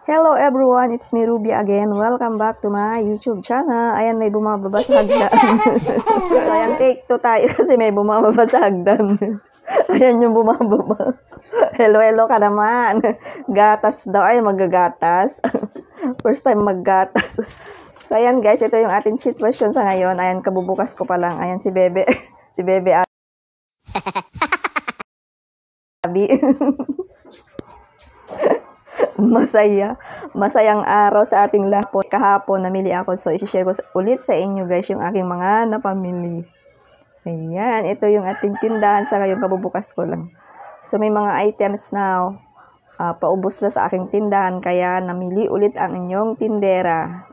Hello everyone, it's me Ruby again. Welcome back to my YouTube channel. Ayan, may bumababa sa hagdan. So ayan, take 2 tayo kasi may bumababa sa hagdan. Ayan yung bumababa. Hello ka naman. Gatas daw, ay magagatas. First time maggatas. So ayan guys, ito yung ating sitwasyon sa ngayon. Ayan, kabubukas ko pa lang. Ayan si Bebe. Si Bebe Abi. Masayang araw sa ating lahat. Kahapon namili ako, so i-share ko ulit sa inyo guys yung aking mga napamili. Ayan, ito yung ating tindahan sa ngayon, kabubukas ko lang. So may mga items na paubos na sa aking tindahan, kaya namili ulit ang inyong tindera.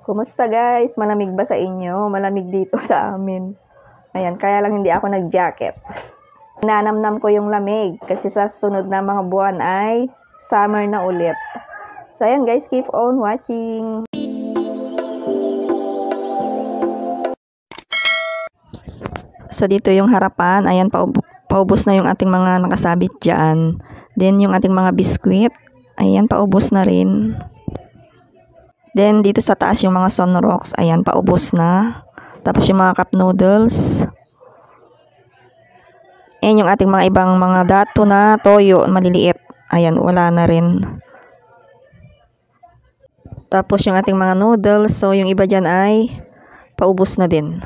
Kumusta guys? Malamig ba sa inyo? Malamig dito sa amin. Ayan, kaya lang hindi ako nag-jacket. Nanamnam ko yung lamig kasi sa sunod na mga buwan ay summer na ulit. So ayan guys, keep on watching. So dito yung harapan, ayan paubos na yung ating mga nakasabit dyan. Then yung ating mga biskwit, ayan paubos na rin. Then dito sa taas yung mga sunrocks, ayan paubos na. Tapos yung mga cup noodles. Ayan yung ating mga ibang mga dato na toyo, maliliit. Ayan, wala na rin. Tapos yung ating mga noodles, so yung iba dyan ay paubos na din.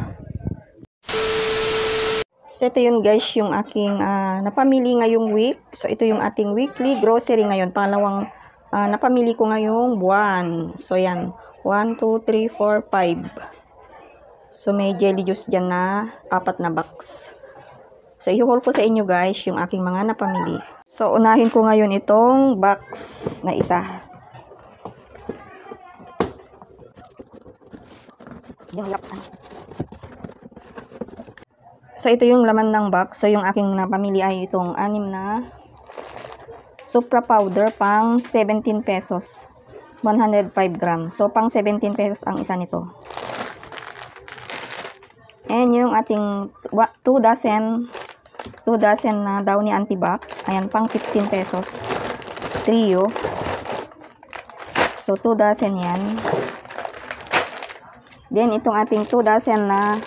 So ito yun guys, yung aking napamili ngayong week. So ito yung ating weekly grocery ngayon. Pangalawang napamili ko ngayong buwan. So yan, 1, 2, 3, 4, 5. So may jelly juice dyan na 4 na box. So, i-haul ko sa inyo guys yung aking mga napamili. So, unahin ko ngayon itong box na isa. So, ito yung laman ng box. So, yung aking napamili ay itong 6 na Supra powder pang 17 pesos. 105 gram. So, pang 17 pesos ang isa nito. And yung ating 2 dozen na Downy Antibac. Ayan, pang 15 pesos. Trio. So, 2 dozen yan. Then, itong ating 2 dozen na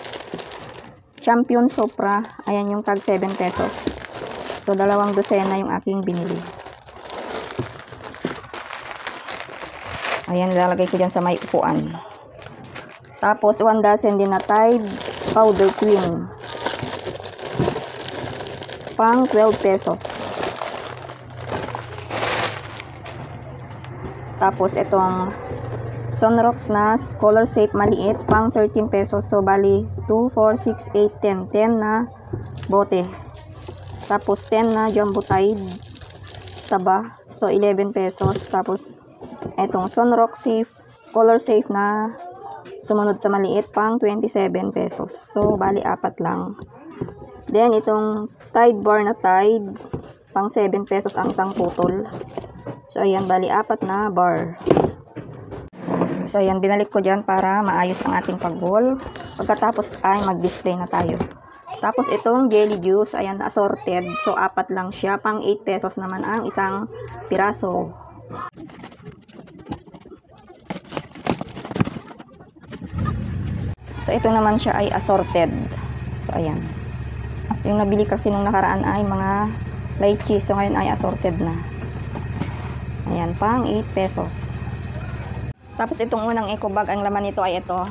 Champion Supra. Ayan yung tag 7 pesos. So, 2 dosena yung aking binili. Ayan, lalagay ko dyan sa may upuan. Tapos, 1 dozen din na Tide Powder Queen. Pang 12 pesos. Tapos itong Sunrocks na Color Safe maliit pang 13 pesos. So bali 2, 4, 6, 8, 10. 10 na bote. Tapos 10 na Jumbo Tide taba. So 11 pesos. Tapos itong Sunrocks Safe Color Safe na sumunod sa maliit pang 27 pesos. So bali 4 lang. Then itong Tide bar na Tide pang 7 pesos ang isang putol. So ayan, bali 4 na bar. So ayan, binalik ko dyan para maayos ang ating pag-haul. Pagkatapos ay mag-display na tayo. Tapos itong jelly juice, ayan, assorted. So 4 lang siya, pang 8 pesos naman ang isang piraso. So ito naman siya ay assorted. So ayan. Yung nabili kasi nung nakaraan ay mga lychee. So ngayon ay assorted na. Ayan, pang 8 pesos. Tapos itong unang eco bag, ang laman nito ay ito.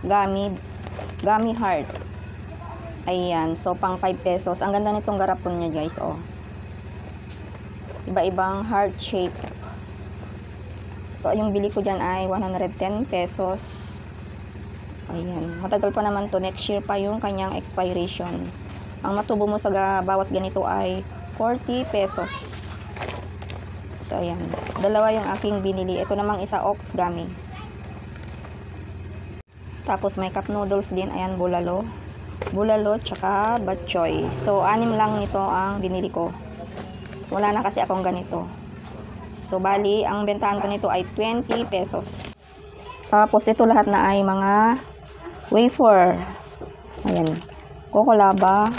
Gummy heart. Ayan, so pang 5 pesos. Ang ganda nitong garapon niya guys, oh. Iba-ibang heart shape. So yung bili ko dyan ay 110 pesos. Ayan, matagal pa naman to. Next year pa yung kanyang expiration. Ang matubo mo sa bawat ganito ay 40 pesos. So, ayan. 2 yung aking binili. Ito namang isa Ox Gummy. Tapos, may cup noodles din. Ayan, bulalo. Bulalo, tsaka batchoy. So, 6 lang nito ang binili ko. Wala na kasi akong ganito. So, bali, ang bentahan ko nito ay 20 pesos. Tapos, ito lahat na ay mga wafer. Ayan. Coco Lava.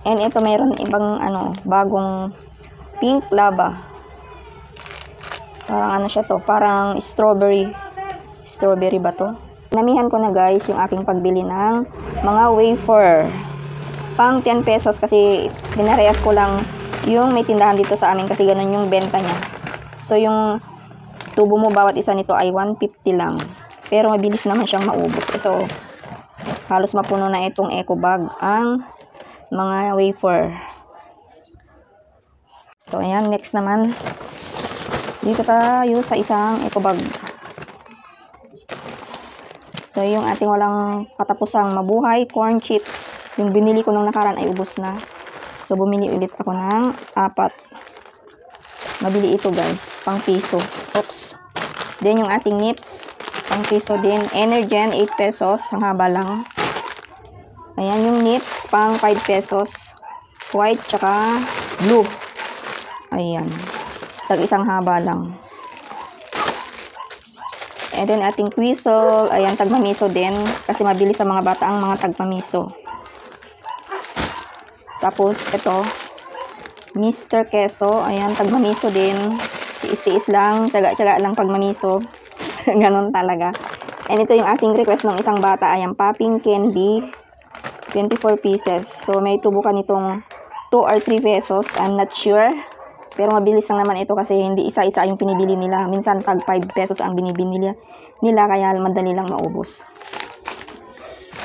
And ito mayroon ibang bagong pink lava. Parang ano siya to, parang strawberry. Strawberry ba to? Namihan ko na guys yung aking pagbili ng mga wafer. Pang 10 pesos kasi pinarehas ko lang yung may tindahan dito sa amin kasi ganun yung benta niya. So yung tubo mo bawat isa nito ay 150 lang. Pero mabilis naman siyang maubos. So halos mapuno na itong eco bag ang mga wafer. So ayan, next naman. Dito tayo sa isang eco bag. So yung ating walang katapusang mabuhay corn chips. Yung binili ko nung nakaraan ay ubos na. So bumili ulit ako ng 4. Mabili ito guys, pang piso. Oops. Then yung ating nips, pang piso din. Energen 8 pesos, ang haba lang. Ayan yung nips, pang 5 pesos. White tsaka blue. Ayan. Tag-isang haba lang. And then ating Quizzel, ayan, tagmamiso din. Kasi mabilis sa mga bata ang mga tagmamiso. Tapos, ito, Mr. Queso, ayan, tagmamiso din. Tiis-tiis lang, tsaga-tsaga lang pagmamiso. Ganon talaga. And ito yung ating request ng isang bata, ayan, popping candy, 24 pieces. So, may tubo ka nitong 2 or 3 pesos, I'm not sure. Pero mabilis lang naman ito kasi hindi isa-isa yung pinibili nila. Minsan tag 5 pesos ang binibili nila kaya madali lang maubos.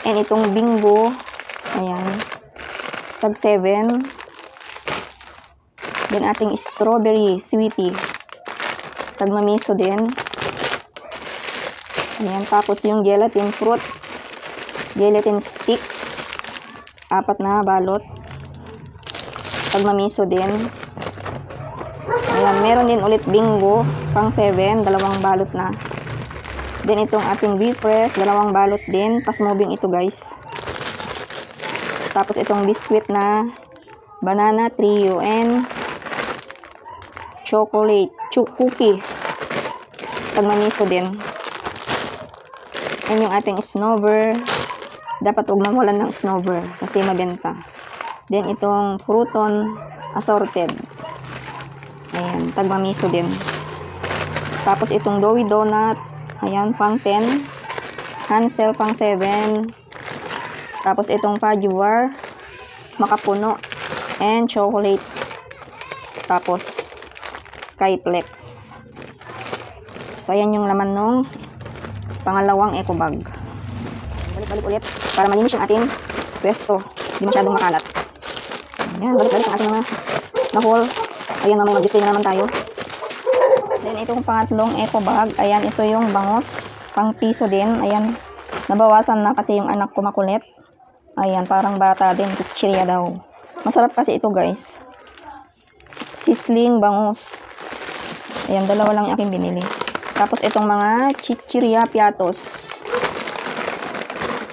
And itong Bingo, ayan, tag 7. Then ating strawberry sweetie, tag mamiso din. Ayan, tapos yung gelatin fruit, gelatin stick, 4 na balot, tag mamiso din. Ayan, meron din ulit Bingo, pang 7, 2 balot na. Then itong ating Bifres, 2 balot din. Fast moving ito guys. Tapos itong biscuit na banana trio and chocolate cookie. Tagmamiso din. Yan yung ating snowber. Dapat huwag mawalan ng snowber kasi mabenta. Then itong Fruton assorted. Ayan, tagmamiso din. Tapos itong Doughy Donut, ayan, pang 10. Hansel, pang 7. Tapos itong Pajuar, makapuno. And chocolate. Tapos, Skyplex. So, ayan yung laman nung pangalawang eco bag. Balik-balik ulit para malinis yung ating pwesto. Hindi masyadong makalat. Ayan, balik-balik ang ating mga na-haul. Ayan, may mag-display na naman tayo. Then, itong pangatlong eco bag. Ayan, ito yung bangos. Pang piso din. Ayan, nabawasan na kasi yung anak ko makulit. Ayan, parang bata din. Chichirya daw. Masarap kasi ito, guys. Sisling bangos. Ayan, 2 lang yung aking binili. Tapos, itong mga chichirya piatos.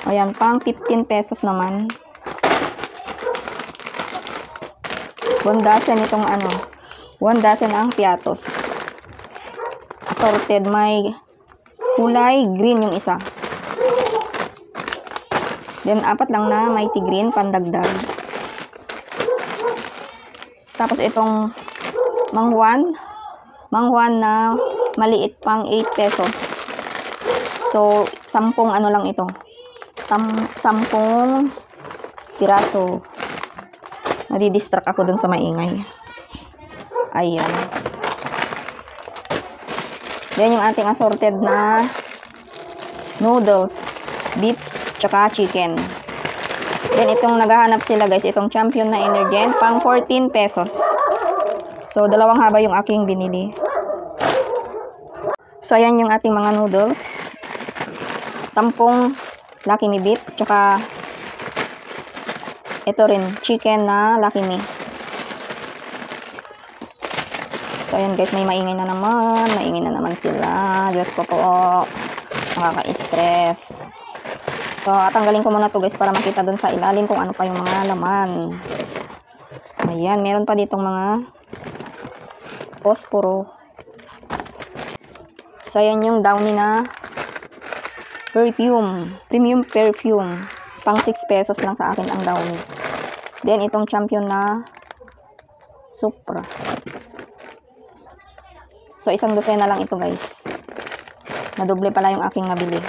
Ayan, pang 15 pesos naman. 1 dozen itong ano. 1 dozen ang piatos. Assorted, may kulay green yung isa. Then 4 lang na mighty green pandagdag. Tapos itong mangwan na maliit pang 8 pesos. So 10 ano lang ito. 10 piraso. Nadidistract ako dun sa maingay. Ayan. Then yung ating assorted na noodles, beef, tsaka chicken. Then itong naghahanap sila guys, itong Champion na Energen, pang 14 pesos. So 2 haba yung aking binili. So ayan yung ating mga noodles. 10 Lucky Me beef, tsaka ito rin, chicken na Lucky Me. So, ayan guys, may maingay na naman sila. Diyos ko po, nakaka-stress. So, tanggalin ko muna to guys para makita dun sa ilalim kung ano pa yung mga laman. Ayan, meron pa ditong mga posporo. So, ayan yung Downy na perfume, premium perfume. Pang 6 pesos lang sa akin ang Downy. Then, itong Champion na Supra. So, isang dosena lang ito, guys. Nadoble pala yung aking nabili.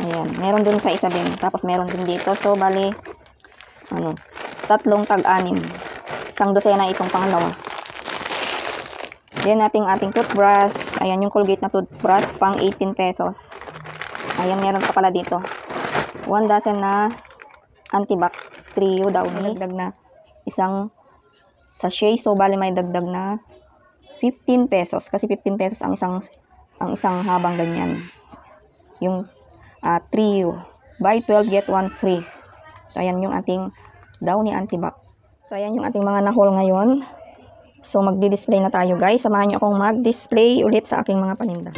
Ayan. Meron dun sa isa din. Tapos, meron din dito. So, bali, tatlong tag-anim. Isang dosena itong pangalawa. Then, ating toothbrush. Ayan, yung Colgate na toothbrush, pang 18 pesos. Ayan, meron pa pala dito. 1 dozen na antibacterial daw ni. Dagdag na isang sachet. So, bali may dagdag na 15 pesos. Kasi 15 pesos ang isang habang ganyan. Yung trio. Buy 12, get 1 free. So, ayan yung ating Downy Antibac. So, ayan yung ating mga na-haul ngayon. So, magdi-display na tayo, guys. Samahan niyo akong mag-display ulit sa aking mga paninda.